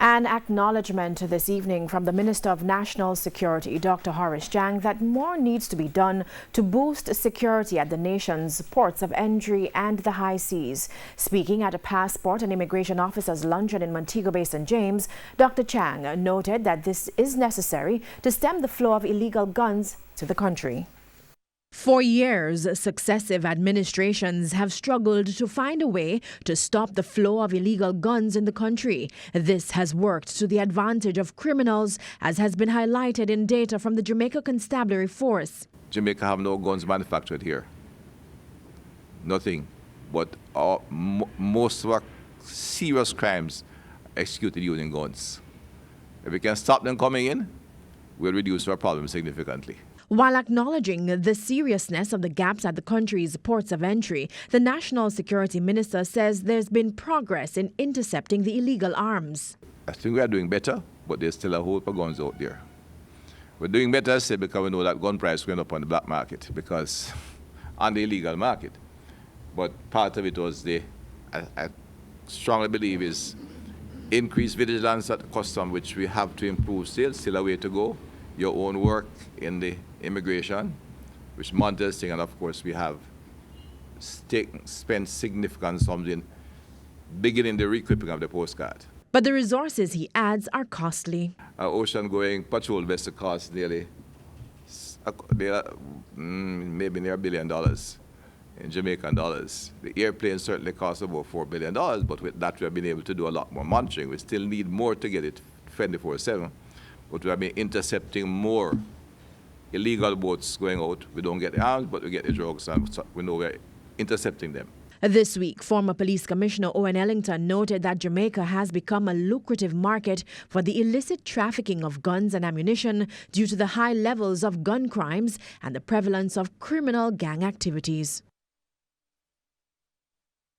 An acknowledgement this evening from the Minister of National Security, Dr. Horace Jang, that more needs to be done to boost security at the nation's ports of entry and the high seas. Speaking at a passport and immigration officers' luncheon in Montego Bay, St. James, Dr. Chang noted that this is necessary to stem the flow of illegal guns to the country. For years, successive administrations have struggled to find a way to stop the flow of illegal guns in the country. This has worked to the advantage of criminals, as has been highlighted in data from the Jamaica Constabulary Force. Jamaica have no guns manufactured here. Nothing. But most of our serious crimes executed using guns. If we can stop them coming in, we'll reduce our problem significantly. While acknowledging the seriousness of the gaps at the country's ports of entry, the National Security Minister says there's been progress in intercepting the illegal arms. I think we are doing better, but there's still a whole heap of guns out there. We're doing better, I say, because we know that gun price went up on the black market, because on the illegal market. But part of it was I strongly believe is increased vigilance at the custom, which we have to improve still a way to go. Your own work in the immigration, which monitors thing, and of course we have spent significant sums in beginning the re-equipping of the postcard. But the resources, he adds, are costly. Our ocean-going patrol vessel costs nearly maybe near $1 billion in Jamaican dollars. The airplane certainly costs about $4 billion, but with that we have been able to do a lot more monitoring. We still need more to get it 24/7. But we have been intercepting more illegal boats going out. We don't get the arms, but we get the drugs, and we know we're intercepting them. This week, former Police Commissioner Owen Ellington noted that Jamaica has become a lucrative market for the illicit trafficking of guns and ammunition due to the high levels of gun crimes and the prevalence of criminal gang activities.